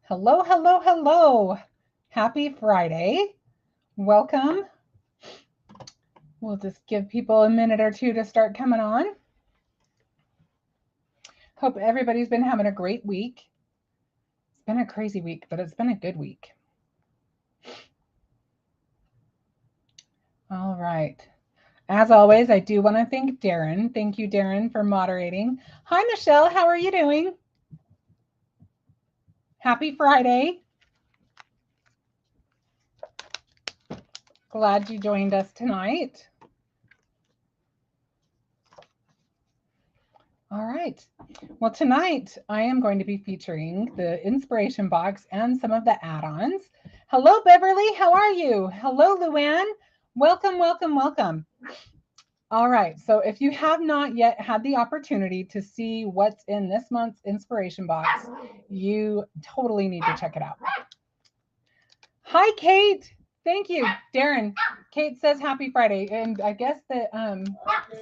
Hello, hello, hello. Happy Friday. Welcome. We'll just give people a minute or two to start coming on. Hope everybody's been having a great week. It's been a crazy week, but it's been a good week. All right. As always, I do want to thank Darren. Thank you, Darren, for moderating. Hi, Michelle. How are you doing? Happy Friday. Glad you joined us tonight. All right. Well, tonight I am going to be featuring the inspiration box and some of the add-ons. Hello, Beverly. How are you? Hello, Luann. Welcome, welcome, welcome. All right. So if you have not yet had the opportunity to see what's in this month's inspiration box, you totally need to check it out. Hi, Kate. Thank you, Darren. Kate says happy Friday. And I guess that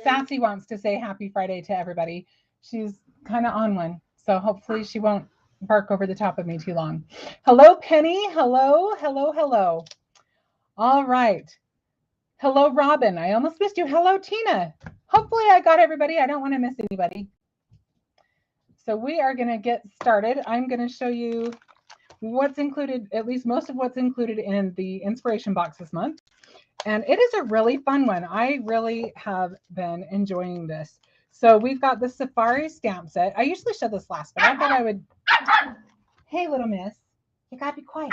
Sassy wants to say happy Friday to everybody. She's kind of on one. So hopefully she won't bark over the top of me too long. Hello, Penny. Hello, hello, hello. All right. Hello, Robin. I almost missed you. Hello, Tina. Hopefully I got everybody. I don't want to miss anybody. So we are going to get started. I'm going to show you what's included, at least most of what's included in the inspiration box this month. And it is a really fun one. I really have been enjoying this. So we've got the Safari stamp set. I usually show this last, but I thought I would. Hey, little miss, you gotta be quiet.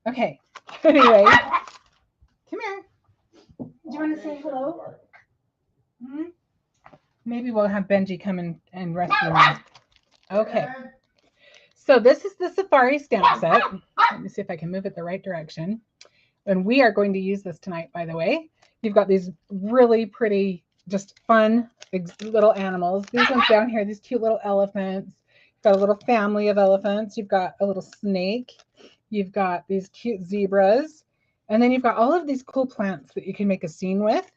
Okay. Anyway, come here. Do you want to say hello? Mm-hmm. Maybe we'll have Benji come in and rescue me. Okay. So this is the Safari stamp set. Let me see if I can move it the right direction. And we are going to use this tonight, by the way. You've got these really pretty, just fun little animals. These ones down here, these cute little elephants. You've got a little family of elephants. You've got a little snake. You've got these cute zebras. And then you've got all of these cool plants that you can make a scene with.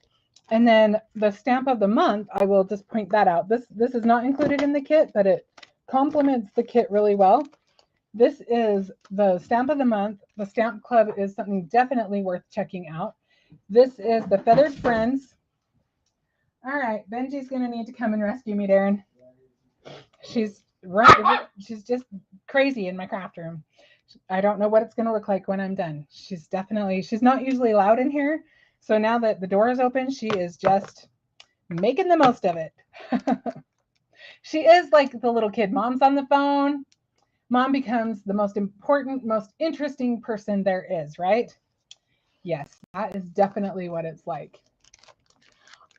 And then the stamp of the month, I will just point that out. This is not included in the kit, but it complements the kit really well. This is the stamp of the month. The Stamp Club is something definitely worth checking out. This is the Feathered Friends. All right, Benji's going to need to come and rescue me, Darren. She's just crazy in my craft room. I don't know what it's going to look like when I'm done. She's not usually loud in here. So now that the door is open, she is just making the most of it. She is like the little kid. Mom's on the phone. Mom becomes the most important, most interesting person there is, right? Yes, that is definitely what it's like.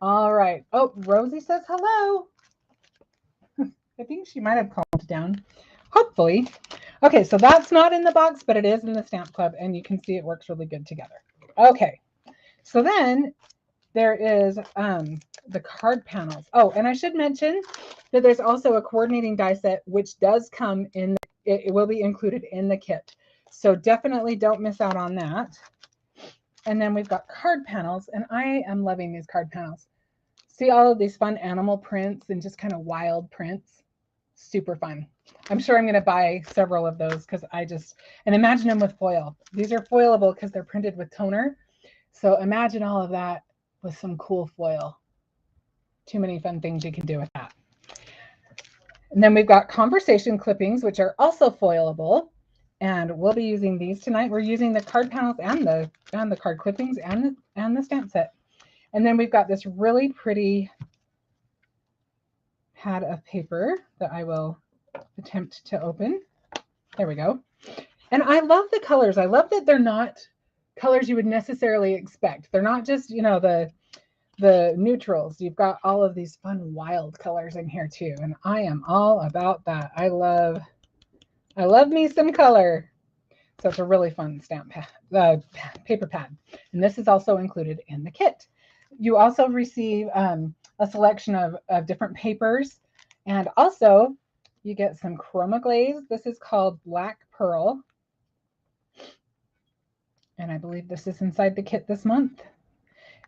All right. Oh, Rosie says hello. I think she might have calmed down. Hopefully. Okay, so that's not in the box, but it is in the Stamp Club, and you can see it works really good together. Okay, so then there is the card panels. Oh, and I should mention that there's also a coordinating die set, which does come in, it will be included in the kit. So definitely don't miss out on that. And then we've got card panels, and I am loving these card panels. See all of these fun animal prints and just kind of wild prints. Super fun. I'm sure I'm going to buy several of those because and imagine them with foil. These are foilable because they're printed with toner. So imagine all of that with some cool foil. Too many fun things you can do with that. And then we've got conversation clippings, which are also foilable. And we'll be using these tonight. We're using the card panels and the card clippings and the stamp set. And then we've got this really pretty pad of paper that I will attempt to open. There we go. And I love the colors. I love that they're not colors you would necessarily expect. They're not just, the neutrals. You've got all of these fun wild colors in here too. And I am all about that. I love me some color. So it's a really fun stamp pad, paper pad. And this is also included in the kit. You also receive a selection of different papers. And also you get some chroma glaze. This is called Black Pearl. And I believe this is inside the kit this month.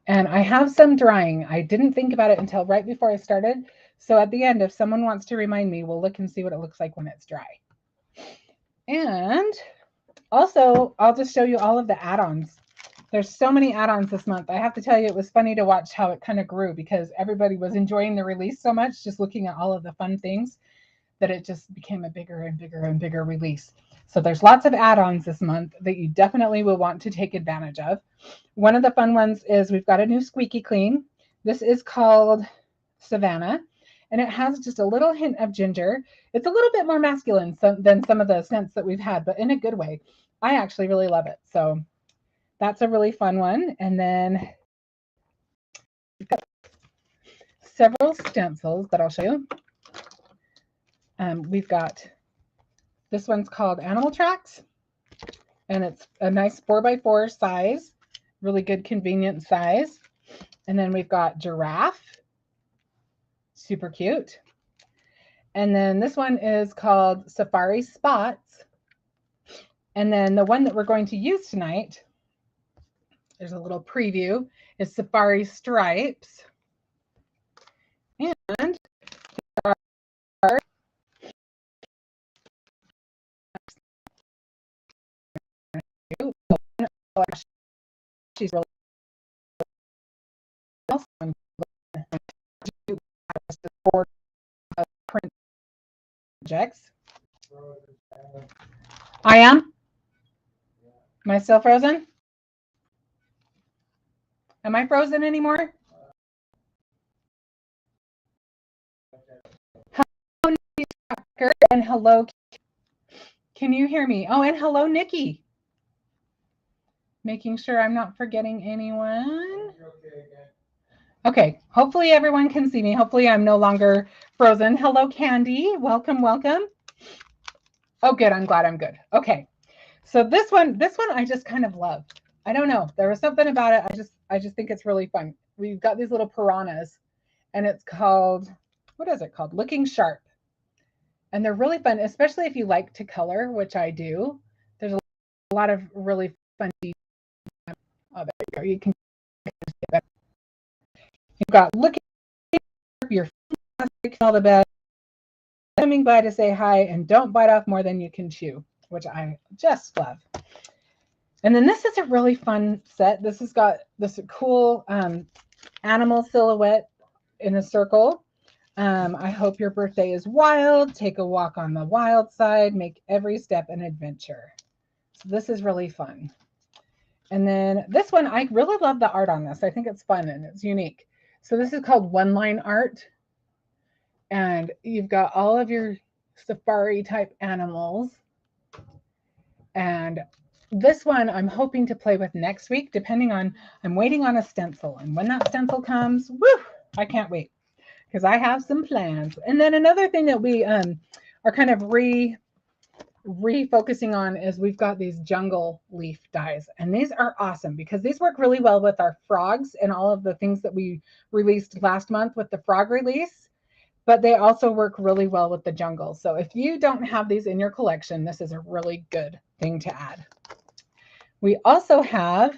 And I have some drying. I didn't think about it until right before I started. So at the end, if someone wants to remind me, we'll look and see what it looks like when it's dry. And also, I'll just show you all of the add-ons. There's so many add-ons this month. I have to tell you, it was funny to watch how it kind of grew because everybody was enjoying the release so much, just looking at all of the fun things, that it just became a bigger and bigger and bigger release. So there's lots of add-ons this month that you definitely will want to take advantage of. One of the fun ones is we've got a new squeaky clean. This is called Savannah, and it has just a little hint of ginger. It's a little bit more masculine than some of the scents that we've had, but in a good way. I actually really love it. So that's a really fun one. And then we've got several stencils that I'll show you. We've got, this one's called Animal Tracks, and it's a nice 4x4 size, really good convenient size. And then we've got Giraffe, super cute. And then this one is called Safari Spots. And then the one that we're going to use tonight, there's a little preview, is Safari Stripes. And there are she's really awesome. Print projects. I am? Am I still frozen? Am I frozen anymore? Hello, Nikki, and hello. Can you hear me? Oh, and hello, Nikki. Making sure I'm not forgetting anyone. Okay, hopefully everyone can see me. Hopefully I'm no longer frozen. Hello, Candy. Welcome, welcome. Oh, good. I'm glad I'm good. Okay. So this one I just kind of love. I don't know. There was something about it. I just think it's really fun. We've got these little piranhas, and it's called, what is it called? Looking Sharp. And they're really fun, especially if you like to color, which I do. There's a lot of really fun details. Oh, there you go. You can get better. You've got Looking Sharp, You're Fantastic, all the best, Swimming by to say hi, and Don't Bite Off More Than You Can Chew, which I just love. And then this is a really fun set. This has got this cool animal silhouette in a circle. I hope your birthday is wild. Take a walk on the wild side. Make every step an adventure. So this is really fun. And then this one, I really love the art on this. I think it's fun and it's unique. So this is called One Line Art. And you've got all of your safari type animals. And this one I'm hoping to play with next week, depending on, I'm waiting on a stencil. And when that stencil comes, woo, I can't wait because I have some plans. And then another thing that we are kind of refocusing on is we've got these jungle leaf dies. And these are awesome because these work really well with our frogs and all of the things that we released last month with the frog release. But they also work really well with the jungle. So if you don't have these in your collection, this is a really good thing to add. We also have,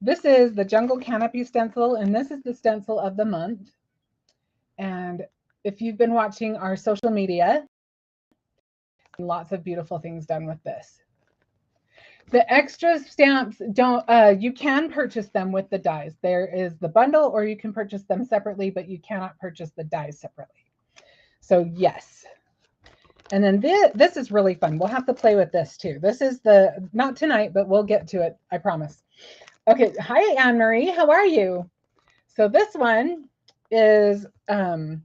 this is the Jungle Canopy stencil, and this is the stencil of the month. And if you've been watching our social media, lots of beautiful things done with this. The extra stamps don't, you can purchase them with the dies. There is the bundle, or you can purchase them separately, but you cannot purchase the dies separately. So yes. And then this is really fun. We'll have to play with this too. This is the, not tonight, but we'll get to it, I promise. Okay, hi Anne-Marie, how are you? So this one is a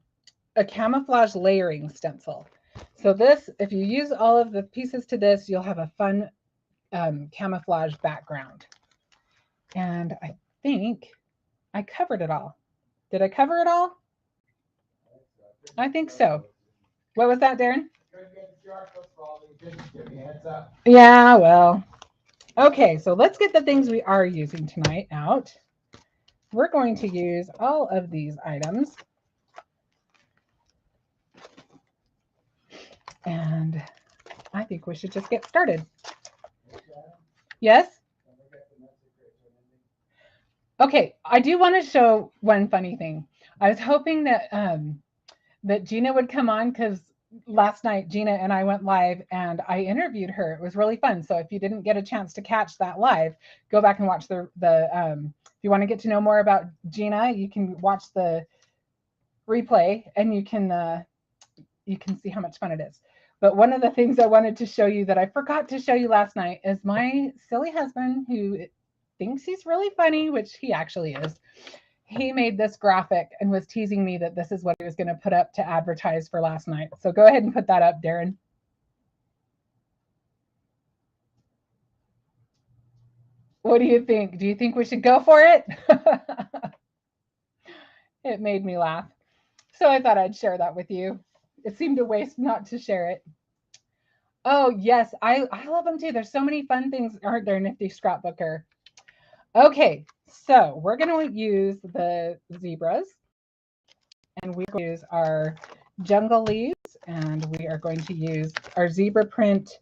camouflage layering stencil. So this, if you use all of the pieces to this, you'll have a fun camouflage background. And I think I covered it all. Did I cover it all? I think so. What was that, Darren? Yeah, well. Okay, so let's get the things we are using tonight out. We're going to use all of these items. And I think we should just get started. Yes? Okay, I do want to show one funny thing. I was hoping that that Gina would come on because last night Gina and I went live and I interviewed her. It was really fun. So if you didn't get a chance to catch that live, go back and watch the if you want to get to know more about Gina, you can watch the replay and you can see how much fun it is. But one of the things I wanted to show you that I forgot to show you last night is my silly husband, who thinks he's really funny, which he actually is. He made this graphic and was teasing me that this is what he was going to put up to advertise for last night. So go ahead and put that up, Darren. What do you think? Do you think we should go for it? It made me laugh. So I thought I'd share that with you. It seemed a waste not to share it. Oh, yes, I love them too. There's so many fun things, aren't there, Nifty Scrapbooker? Okay, so we're going to use the zebras, and we use our jungle leaves, and we are going to use our zebra print,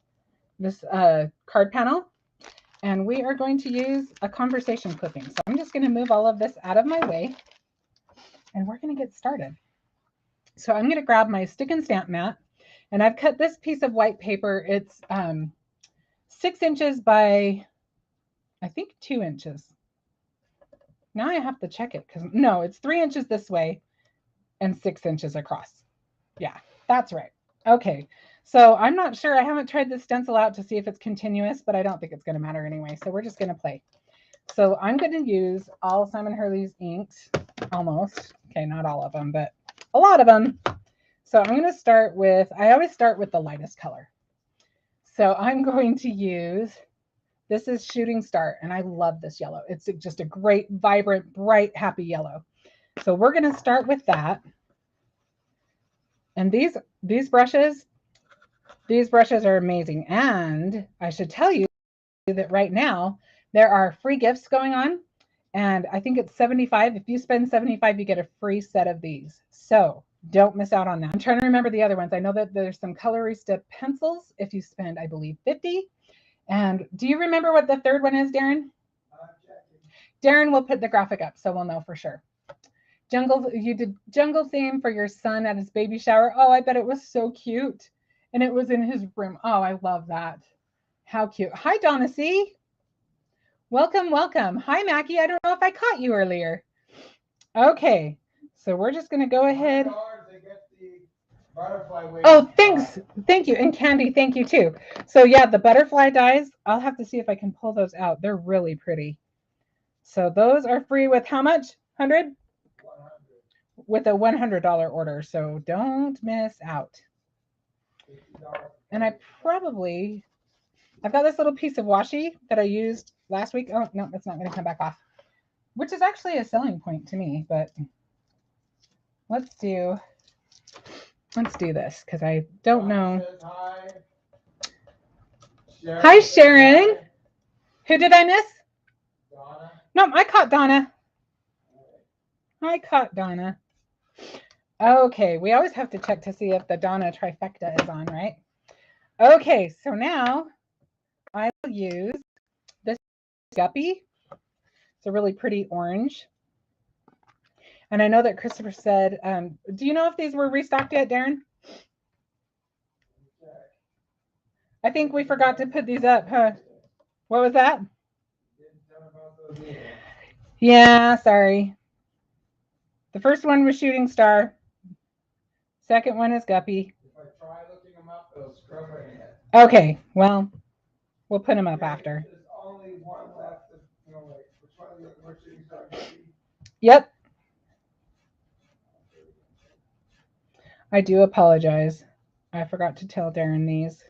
this card panel, and we are going to use a conversation clipping. So I'm just going to move all of this out of my way, and we're going to get started. So I'm going to grab my stick and stamp mat, and I've cut this piece of white paper. It's 6 inches by, I think, 2 inches. Now I have to check it because no, it's 3 inches this way and 6 inches across. Yeah, that's right. Okay, so I'm not sure. I haven't tried this stencil out to see if it's continuous, but I don't think it's going to matter anyway. So we're just going to play. So I'm going to use all Simon Hurley's inks, almost. Okay, not all of them, but a lot of them. So I'm going to start with, I always start with the lightest color. So I'm going to use, this is Shooting Star, and I love this yellow. It's just a great, vibrant, bright, happy yellow. So we're going to start with that. And these brushes are amazing. And I should tell you that right now there are free gifts going on, and I think it's $75. If you spend $75, you get a free set of these. So don't miss out on that. I'm trying to remember the other ones. I know that there's some Colorista pencils if you spend, I believe, $50. And do you remember what the third one is, Darren? Darren will put the graphic up so we'll know for sure. Jungle, you did jungle theme for your son at his baby shower. Oh, I bet it was so cute. And it was in his room. Oh, I love that. How cute. Hi, Donna C. Welcome, welcome. Hi, Mackie. I don't know if I caught you earlier. Okay, so we're just going to go ahead. Oh, thanks. Thank you. And Candy, thank you too. So yeah, the butterfly dies, I'll have to see if I can pull those out. They're really pretty. So those are free with how much? 100? With a $100 order. So don't miss out. And I've got this little piece of washi that I used last week. Oh, no, that's not going to come back off, which is actually a selling point to me, but let's do this because I don't know. Hi, Sharon. Who did I miss? Donna. No, I caught Donna. Okay, we always have to check to see if the Donna trifecta is on, right? Okay, so now I will use this Guppy. It's a really pretty orange. And I know that Christopher said, do you know if these were restocked yet, Darren? I think we forgot to put these up, huh? What was that? Yeah, sorry. The first one was Shooting Star. Second one is Guppy. If I try looking them up, they'll scrub my head. Okay, well, we'll put them up after. There's only one left. Which one is the Shooting Star Guppy? Yep. I do apologize. I forgot to tell Darren these.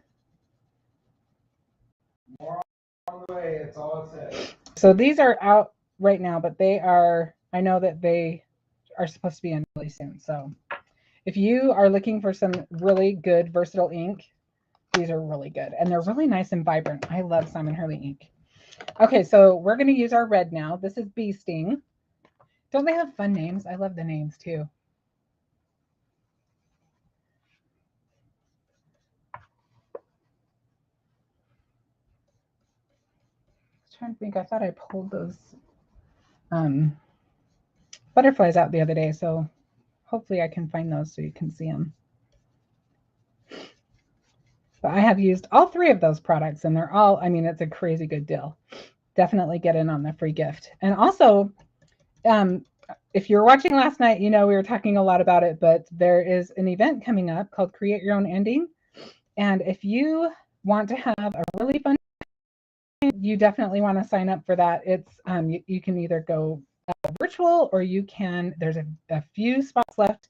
More on the way, it's all it says. So these are out right now, but they are, I know that they are supposed to be in really soon. So If you are looking for some really good versatile ink, these are really good. And they're really nice and vibrant. I love Simon Hurley ink. Okay, so we're going to use our red now. This is Bee Sting. Don't they have fun names? I love the names too. I was trying to think. I thought I pulled those butterflies out the other day, so hopefully I can find those so you can see them. But I have used all 3 of those products, and they're all, I mean, it's a crazy good deal. Definitely get in on the free gift. And also, if you're watching last night, you know we were talking a lot about it, but there is an event coming up called Create Your Own Ending. And if you want to have a really fun time, you definitely want to sign up for that. It's you can either go virtual, or you can, there's a few spots left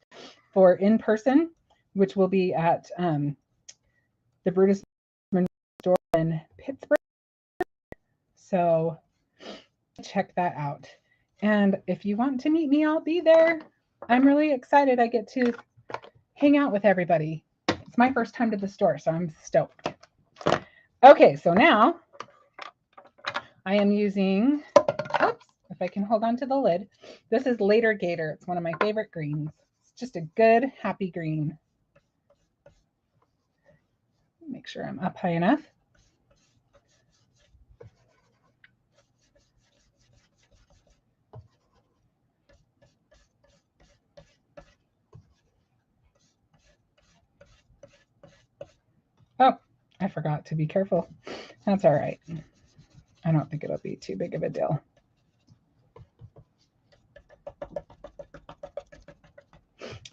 for in-person, which will be at the Brutus store in Pittsburgh. So check that out. And if you want to meet me, I'll be there. I'm really excited. I get to hang out with everybody. It's my first time to the store, so I'm stoked. Okay, so now I am using, oops, if I can hold on to the lid. This is Later Gator. It's one of my favorite greens. It's just a good, happy green. Make sure I'm up high enough. Oh, I forgot to be careful. That's all right. I don't think it'll be too big of a deal.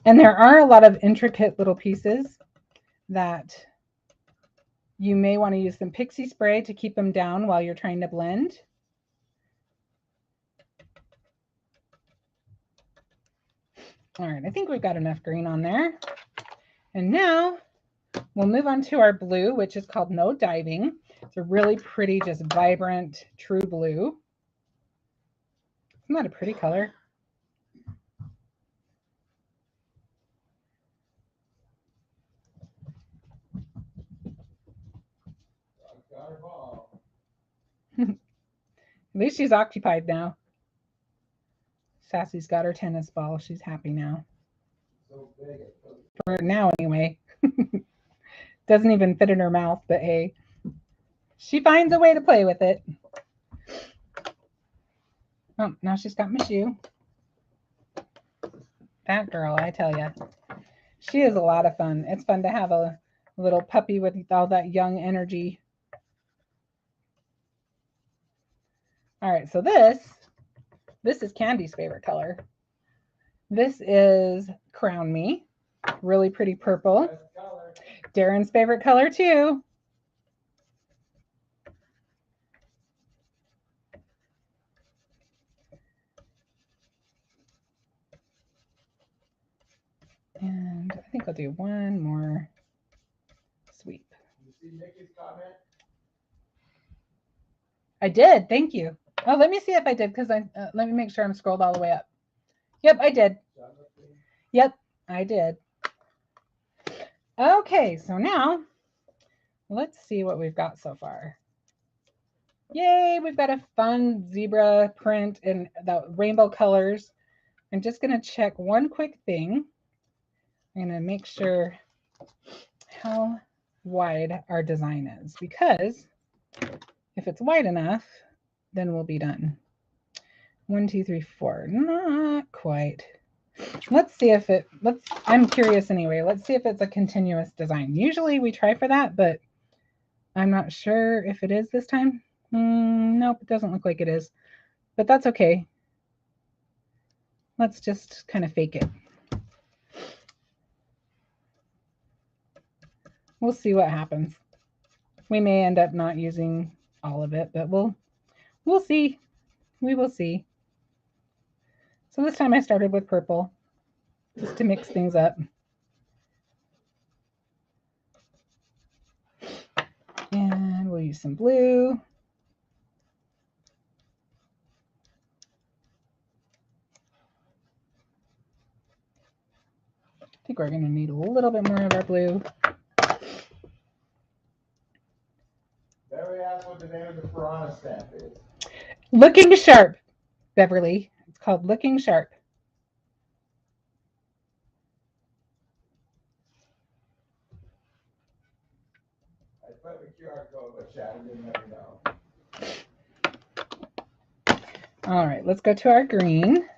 And there are a lot of intricate little pieces that you may want to use some pixie spray to keep them down while you're trying to blend. All right, I think we've got enough green on there. And now we'll move on to our blue, which is called No Diving. It's a really pretty, just vibrant, true blue. Isn't that a pretty color? At least she's occupied now. Sassy's got her tennis ball. She's happy now. For now, anyway. Doesn't even fit in her mouth, but hey, she finds a way to play with it. Oh, now she's got my shoe. That girl, I tell you, she is a lot of fun. It's fun to have a little puppy with all that young energy. All right, so this is Candy's favorite color. This is Crown Me. Really pretty purple. Darren's favorite color too. And I think I'll do one more sweep. You see Nikki's comment? I did. Thank you. Oh, let me see if I did, because let me make sure I'm scrolled all the way up. Yep, I did. Yep, I did. Okay, so now let's see what we've got so far. Yay, we've got a fun zebra print in the rainbow colors. I'm just going to check one quick thing. I'm going to make sure how wide our design is, because if it's wide enough, then we'll be done. 1, 2, 3, 4. Not quite. Let's see if it, I'm curious anyway. Let's see if it's a continuous design. Usually we try for that, but I'm not sure if it is this time. Nope, it doesn't look like it is, but that's okay. Let's just kind of fake it. We'll see what happens. We may end up not using all of it, but we'll see. We will see. So this time I started with purple, just to mix things up. And we'll use some blue. think we're going to need a little bit more of our blue. Beverly asked what the name of the piranha stamp is. Looking Sharp, Beverly. It's called Looking Sharp. I put the QR code, but Shannon didn't let me know. All right, let's go to our green.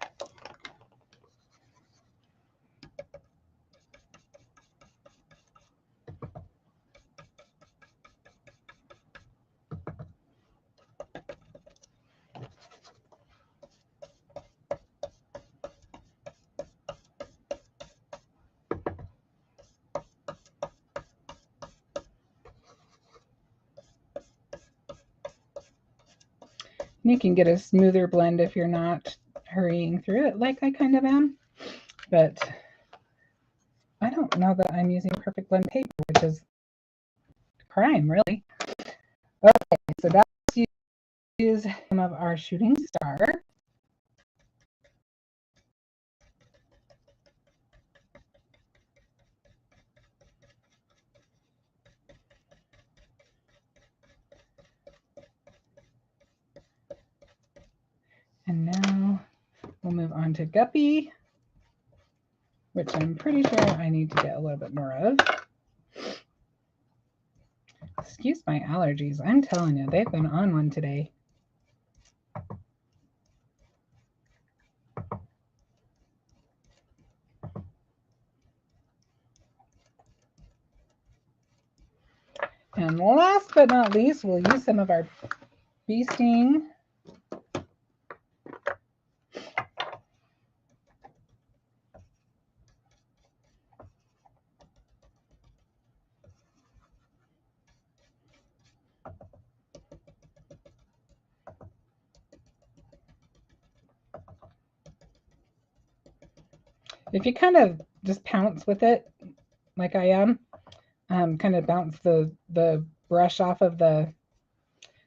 You can get a smoother blend if you're not hurrying through it like I kind of am. But I don't know that I'm using perfect blend paper, which is a crime, really. Okay, so let's use some of our Shooting Star. And now we'll move on to Guppy, which I'm pretty sure I need to get a little bit more of. Excuse my allergies. I'm telling you, they've been on one today. And last but not least, we'll use some of our Bee Sting. If you kind of just pounce with it, like I am, kind of bounce the brush off of the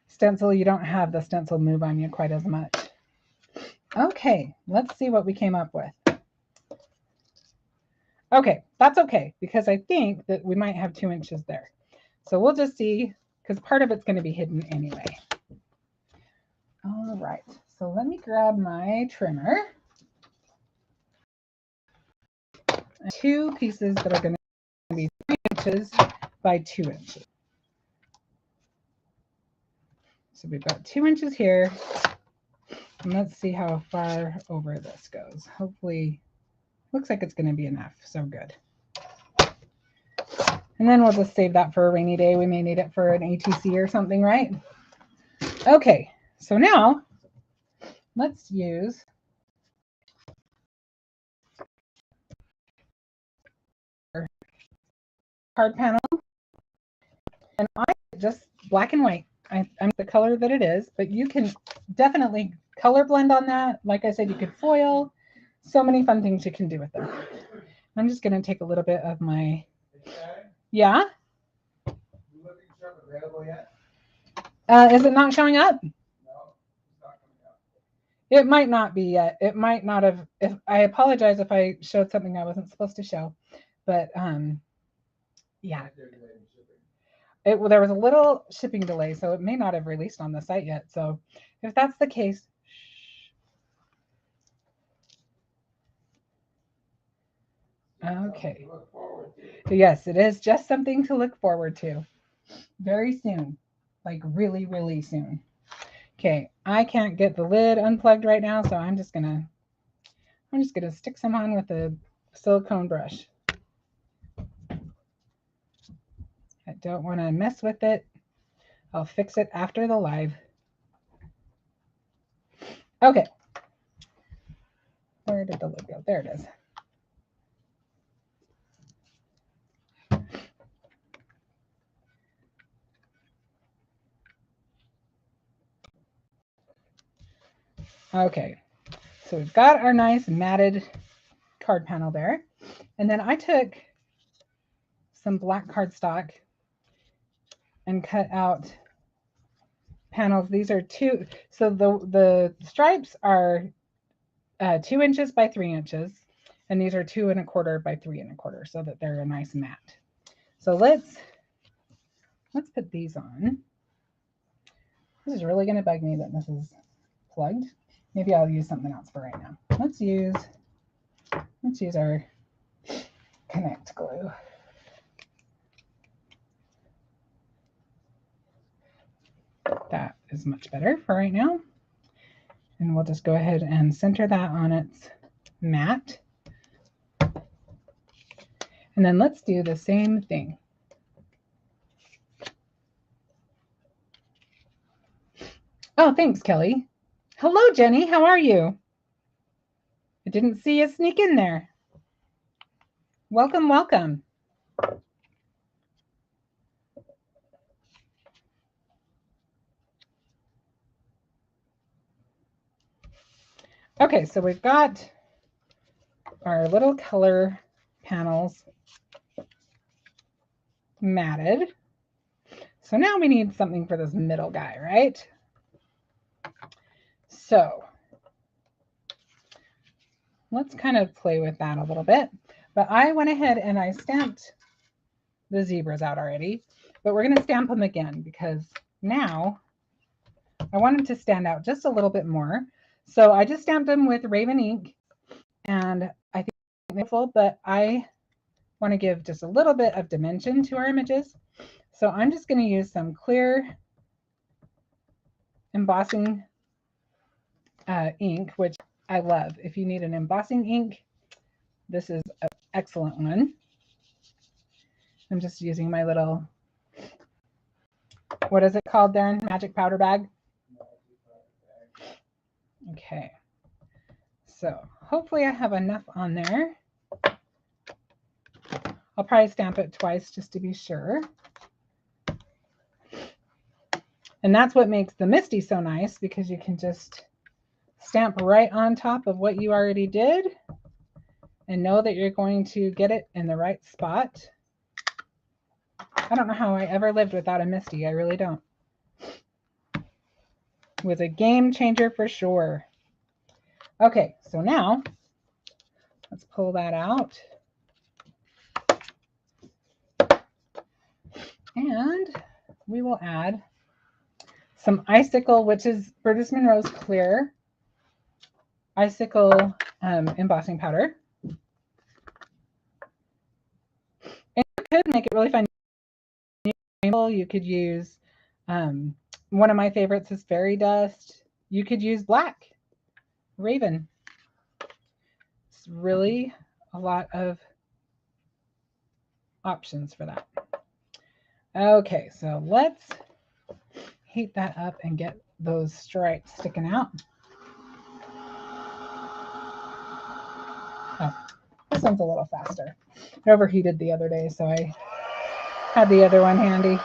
stencil, you don't have the stencil move on you quite as much. Okay, let's see what we came up with. Okay, that's okay, because I think that we might have 2 inches there. So we'll just see, because part of it's going to be hidden anyway. All right, so let me grab my trimmer. 2 pieces that are going to be 3 inches by 2 inches. So we've got 2 inches here. And let's see how far over this goes. Hopefully, looks like it's going to be enough. So good. And then we'll just save that for a rainy day. We may need it for an ATC or something, right? Okay, so now let's use our card panel. And I just black and white. I'm the color that it is, but you can definitely color blend on that. Like I said, you could foil. So many fun things you can do with them. I'm just going to take a little bit of my... Yeah? Looking Sharp available yet? Is it not showing up? No, it's not coming up. It might not be yet. It might not have. If I apologize if I showed something I wasn't supposed to show, but yeah. There was a little shipping delay, so it may not have released on the site yet. So if that's the case, okay. Yes, it is just something to look forward to. Very soon, like really, really soon. Okay, I can't get the lid unplugged right now, so I'm just gonna stick some on with a silicone brush. I don't want to mess with it. I'll fix it after the live. Okay. Where did the lid go? There it is. Okay, so we've got our nice matted card panel there. And then I took some black cardstock and cut out panels. These are 2, so the stripes are 2 inches by 3 inches. And these are 2 1/4 by 3 1/4 so that they're a nice matte. So let's put these on. This is really going to bug me that this is plugged. Maybe I'll use something else for right now. Let's use our Connect glue. That is much better for right now. And we'll just go ahead and center that on its mat. And then let's do the same thing. Oh, thanks, Kelly. Hello, Jenny. How are you? I didn't see you sneak in there. Welcome, welcome. Okay, so we've got our little color panels matted. So now we need something for this middle guy, right? So let's kind of play with that a little bit. But I went ahead and I stamped the zebras out already, but we're going to stamp them again because now I want them to stand out just a little bit more. So I just stamped them with Raven ink, and I think they're beautiful, but I want to give just a little bit of dimension to our images. So I'm just going to use some clear embossing ink, which I love. If you need an embossing ink, this is an excellent one. I'm just using my little, what is it called, Darren? Magic powder bag? Okay. So hopefully I have enough on there. I'll probably stamp it twice just to be sure. And that's what makes the MISTI so nice, because you can just stamp right on top of what you already did and know that you're going to get it in the right spot. I don't know how I ever lived without a MISTI. I really don't. It was a game changer for sure. Okay, so now let's pull that out. And we will add some Icicle, which is Burgess Monroe's clear Icicle embossing powder. And you could make it really fun. You could use, one of my favorites is Fairy Dust. You could use black, Raven. It's really a lot of options for that. Okay, so let's heat that up and get those stripes sticking out. Oh, this one's a little faster. It overheated the other day, so I had the other one handy.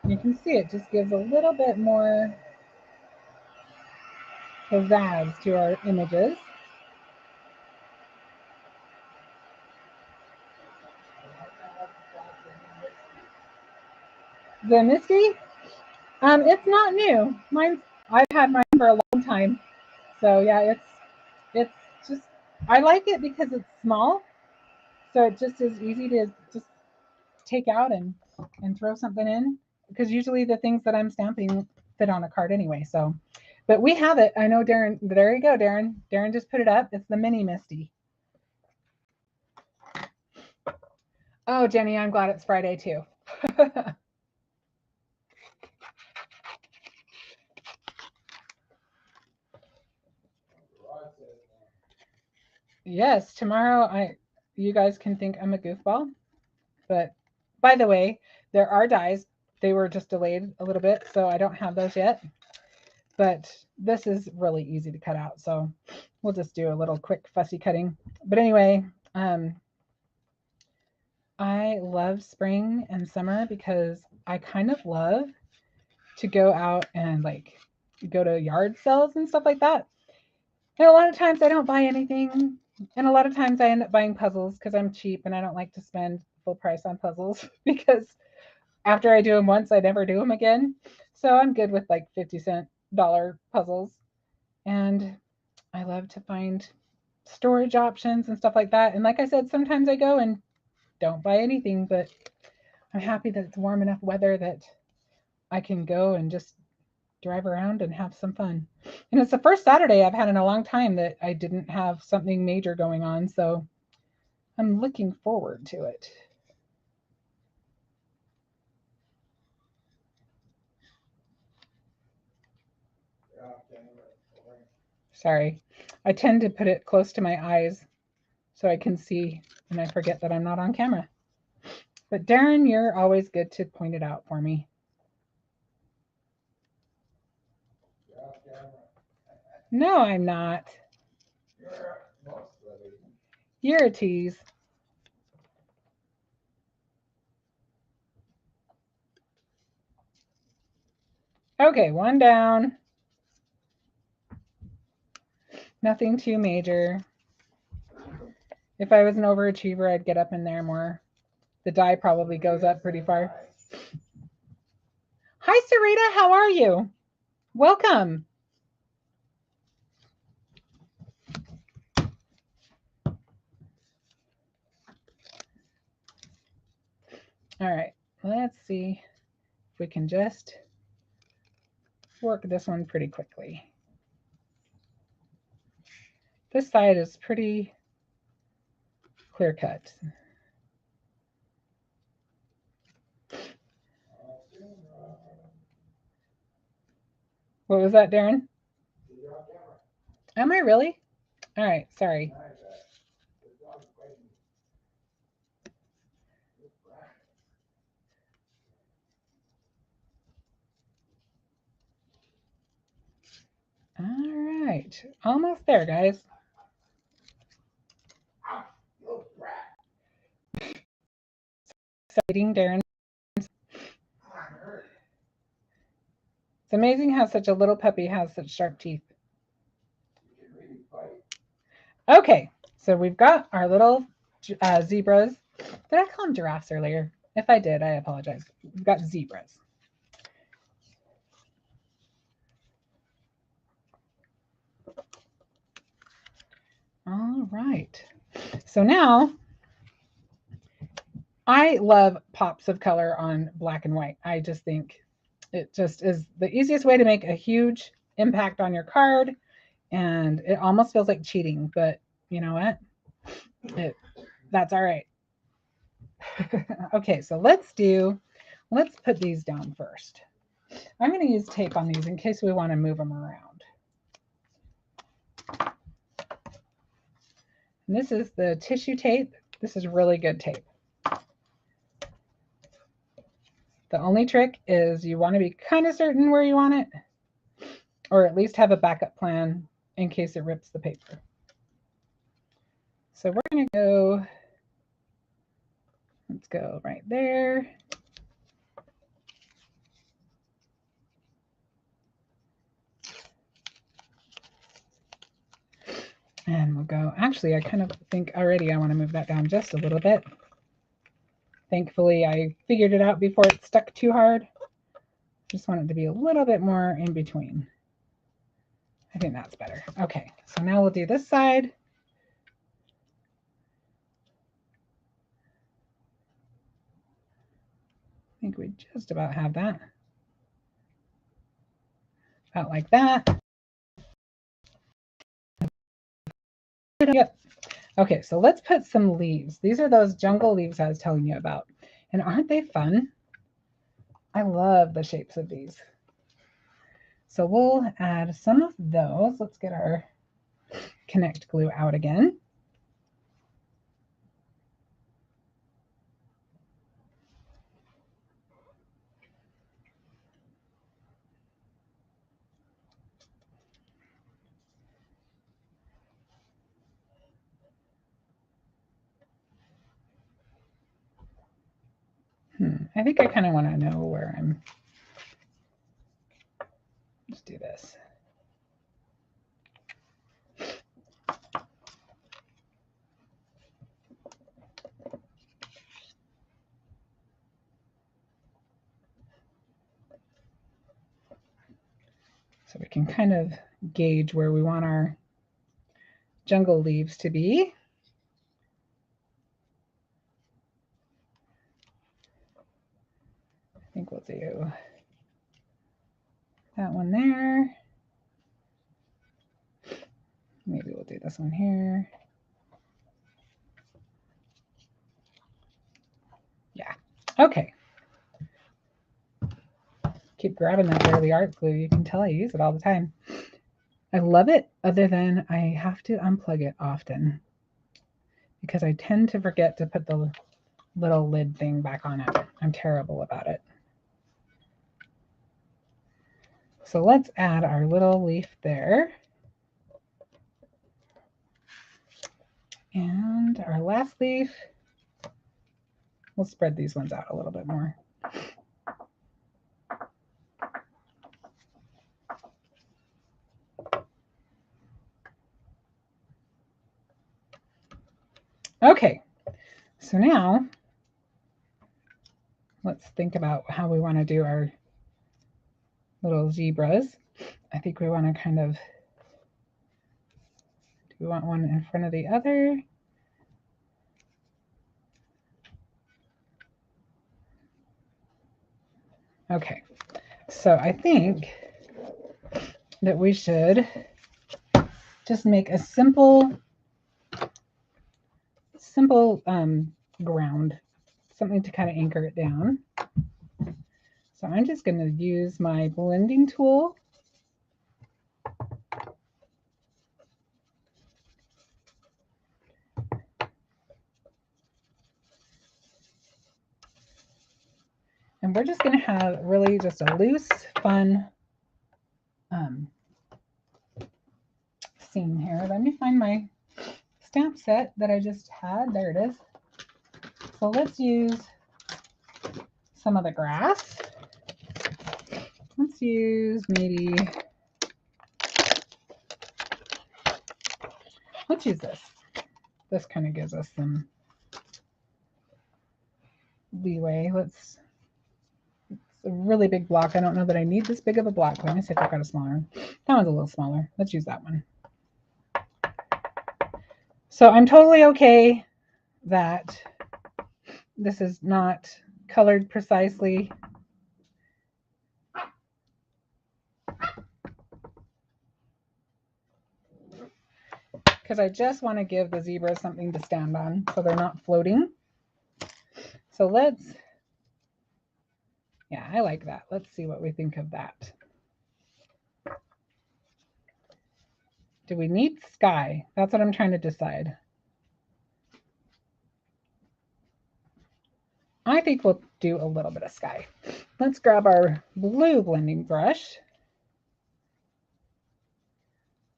You can see it just gives a little bit more pizzazz to our images. The MISTI, it's not new. I've had mine for a long time. So yeah, it's just, I like it because it's small. So it just is easy to just take out and throw something in, because usually the things that I'm stamping fit on a card anyway. So, but we have it. I know Darren, there you go, Darren. Darren just put it up. It's the mini MISTI. Oh, Jenny, I'm glad it's Friday too. Yes, tomorrow you guys can think I'm a goofball, but by the way, there are dies. They were just delayed a little bit, so I don't have those yet. But this is really easy to cut out, so we'll just do a little quick fussy cutting. But anyway, I love spring and summer because I kind of love to go out and like go to yard sales and stuff like that. And a lot of times I don't buy anything. And a lot of times I end up buying puzzles because I'm cheap and I don't like to spend full price on puzzles because after I do them once, I never do them again. So I'm good with like 50-cent puzzles. And I love to find storage options and stuff like that. And like I said, sometimes I go and don't buy anything, but I'm happy that it's warm enough weather that I can go and just drive around and have some fun. And it's the first Saturday I've had in a long time that I didn't have something major going on. So I'm looking forward to it. Sorry, I tend to put it close to my eyes so I can see and I forget that I'm not on camera. But Darren, you're always good to point it out for me. No, I'm not. You're a tease. Okay, one down. Nothing too major. If I was an overachiever, I'd get up in there more. The die probably goes up pretty far. Hi, Sarita. How are you? Welcome. All right, let's see if we can just work this one pretty quickly. This side is pretty clear cut. What was that, Darren? Am I really? All right, sorry. All right, almost there, guys. Exciting, Darren. It's amazing how such a little puppy has such sharp teeth. Okay, so we've got our little zebras. Did I call them giraffes earlier? If I did, I apologize. We've got zebras. All right. So now I love pops of color on black and white. I just think it just is the easiest way to make a huge impact on your card. And it almost feels like cheating, but you know what? That's all right. Okay, so let's put these down first. I'm going to use tape on these in case we want to move them around. And this is the tissue tape. This is really good tape. The only trick is you want to be kind of certain where you want it, or at least have a backup plan in case it rips the paper. So we're going to go, let's go right there. And we'll go, actually, I kind of think already I want to move that down just a little bit. Thankfully, I figured it out before it stuck too hard. Just want it to be a little bit more in between. I think that's better. Okay, so now we'll do this side. I think we just about have that. About like that. Yep. Okay, so let's put some leaves. These are those jungle leaves I was telling you about. And aren't they fun? I love the shapes of these. So we'll add some of those. Let's get our Connect glue out again. I think I kind of want to know where I'm. Let's do this. So we can kind of gauge where we want our jungle leaves to be. I think we'll do that one there. Maybe we'll do this one here. Yeah, okay. Keep grabbing that Bearly Art glue. You can tell I use it all the time. I love it, other than I have to unplug it often because I tend to forget to put the little lid thing back on it. I'm terrible about it. So let's add our little leaf there. And our last leaf, we'll spread these ones out a little bit more. Okay, so now let's think about how we want to do our little zebras. I think we want to kind of, do we want one in front of the other? Okay, so I think that we should just make a simple ground, something to kind of anchor it down. So I'm just going to use my blending tool. And we're just going to have really just a loose, fun scene here. Let me find my stamp set that I just had. There it is. So let's use some of the grass. Let's use maybe, let's use this. This kind of gives us some leeway. It's a really big block. I don't know that I need this big of a block. Let me see if I've got a smaller one. That one's a little smaller. Let's use that one. So I'm totally okay that this is not colored precisely. Because I just want to give the zebras something to stand on so they're not floating. So let's, yeah, I like that. Let's see what we think of that. Do we need sky? That's what I'm trying to decide. I think we'll do a little bit of sky. Let's grab our blue blending brush.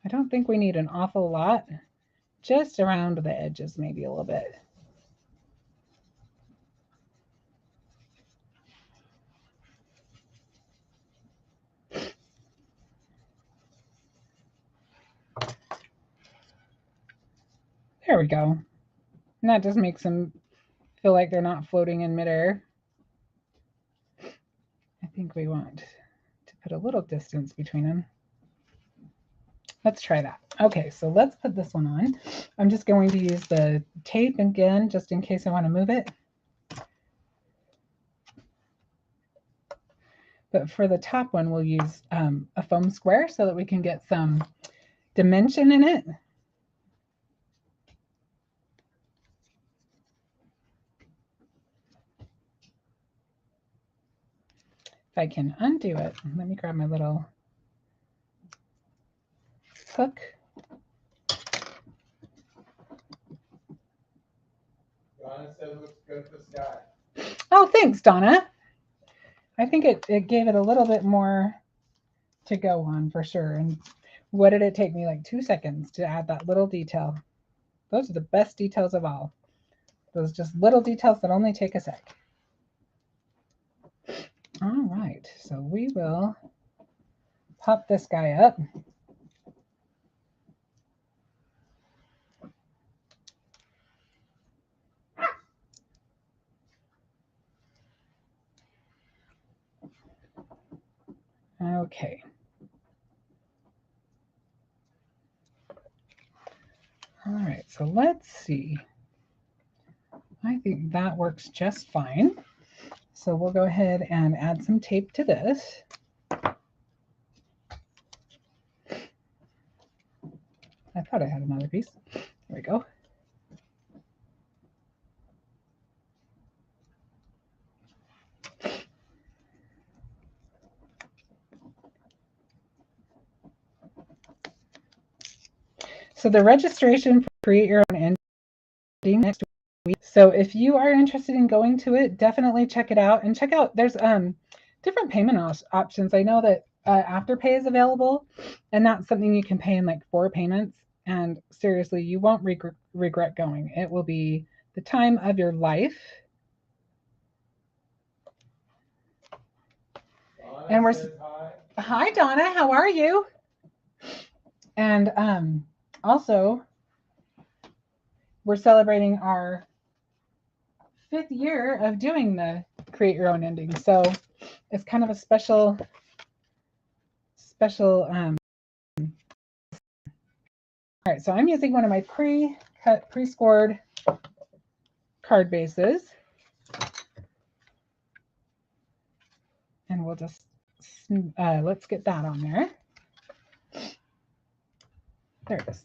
I don't think we need an awful lot, just around the edges, maybe a little bit. There we go. And that just makes them feel like they're not floating in midair. I think we want to put a little distance between them. Let's try that. Okay, so let's put this one on. I'm just going to use the tape again, just in case I want to move it. But for the top one, we'll use a foam square so that we can get some dimension in it. If I can undo it, let me grab my little hook. Donna said it looks good for sky. Oh, thanks, Donna. I think it gave it a little bit more to go on for sure. And what did it take me? Like 2 seconds to add that little detail. Those are the best details of all. Those just little details that only take a sec. All right, so we will pop this guy up. Okay. All right, so let's see. I think that works just fine. So we'll go ahead and add some tape to this. I thought I had another piece. There we go. So the registration for Create Your Own Ending next week. So if you are interested in going to it, definitely check it out. And check out, there's different payment options. I know that Afterpay is available, and that's something you can pay in like 4 payments. And seriously, you won't regret going. It will be the time of your life. Donna And we're says hi. Hi Donna, how are you? And also we're celebrating our 5th year of doing the Create Your Own Ending. So it's kind of a special all right, so I'm using one of my pre-cut, pre-scored card bases. And we'll just, let's get that on there. There it is.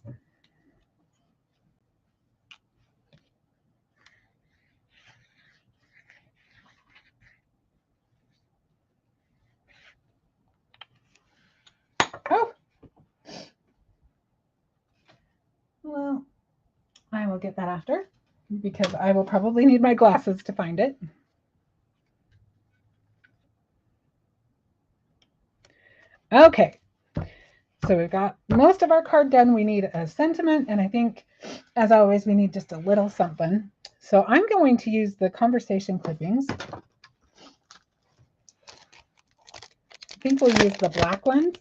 Oh, well, I will get that after because I will probably need my glasses to find it. Okay, so we've got most of our card done. We need a sentiment, and I think, as always, we need just a little something. So I'm going to use the conversation clippings. I think we'll use the black ones.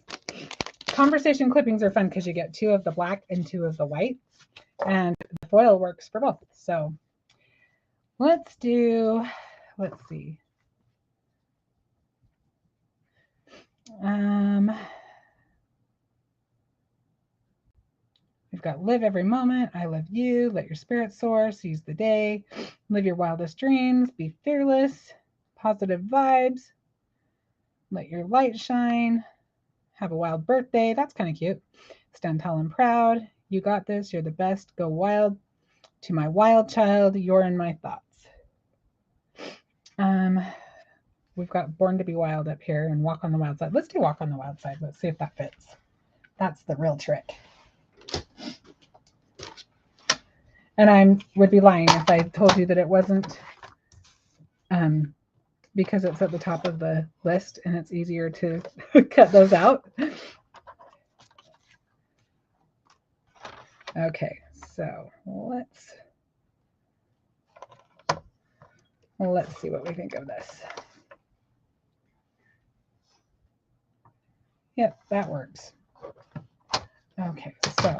Conversation clippings are fun because you get 2 of the black and 2 of the white, and the foil works for both. So let's see. We've got live every moment, I love you, let your spirit soar, seize the day, live your wildest dreams, be fearless, positive vibes, let your light shine, have a wild birthday, that's kind of cute, stand tall and proud, you got this, you're the best, go wild, to my wild child, you're in my thoughts. We've got born to be wild up here and walk on the wild side. Let's do walk on the wild side. Let's see if that fits. That's the real trick. And I would be lying if I told you that it wasn't, because it's at the top of the list and it's easier to cut those out. Okay, so let's see what we think of this. Yep, that works. Okay, so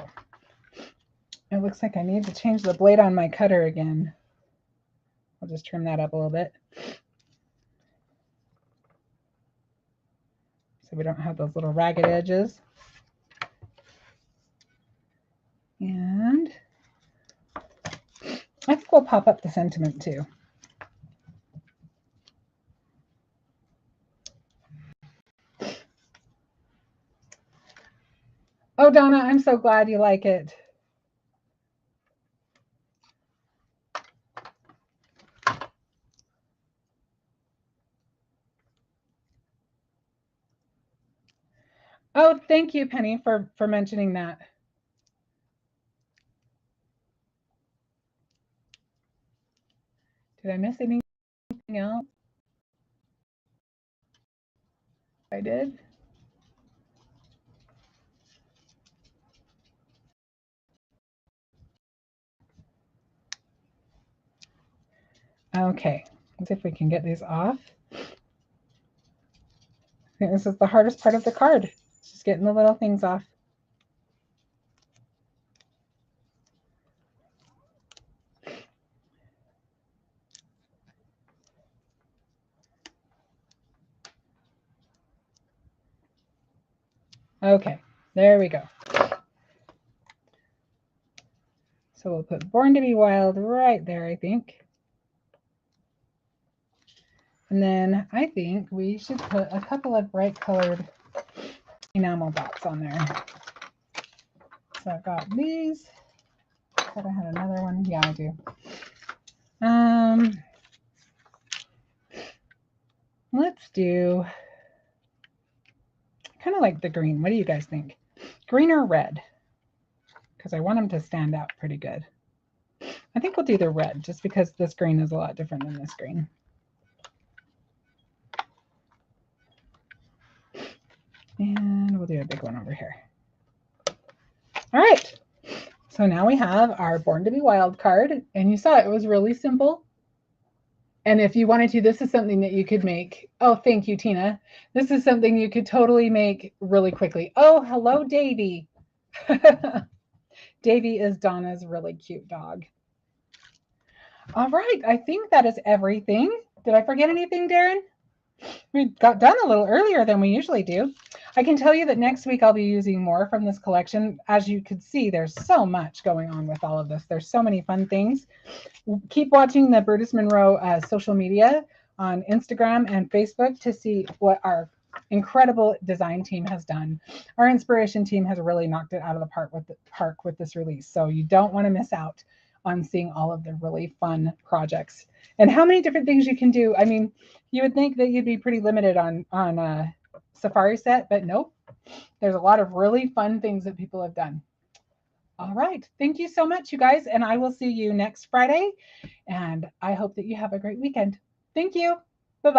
it looks like I need to change the blade on my cutter again. I'll just trim that up a little bit so we don't have those little ragged edges. And I think we'll pop up the sentiment too. Oh, Donna, I'm so glad you like it. Oh, thank you, Penny, for mentioning that. Did I miss anything else? I did. Okay, let's see if we can get these off. I think this is the hardest part of the card. Just getting the little things off. Okay, there we go. So we'll put Born to Be Wild right there, I think. And then I think we should put a couple of bright colored enamel dots on there. So I've got these. I thought I had another one. Yeah, I do. Let's do kind of like the green. What do you guys think? Green or red? Because I want them to stand out pretty good. I think we'll do the red just because this green is a lot different than this green. And we'll do a big one over here. All right. So now we have our Born to Be Wild card. And you saw it was really simple. And if you wanted to, this is something that you could make. Oh, thank you, Tina. This is something you could totally make really quickly. Oh, hello, Davy. Davy is Donna's really cute dog. All right, I think that is everything. Did I forget anything, Darren? We got done a little earlier than we usually do. I can tell you that next week I'll be using more from this collection. As you could see, there's so much going on with all of this. There's so many fun things. Keep watching the Brutus Monroe social media on Instagram and Facebook to see what our incredible design team has done. Our inspiration team has really knocked it out of the park with this release. So you don't want to miss out on seeing all of the really fun projects and how many different things you can do. I mean, you would think that you'd be pretty limited on Safari Set, but nope. There's a lot of really fun things that people have done. All right. Thank you so much, you guys. And I will see you next Friday. And I hope that you have a great weekend. Thank you.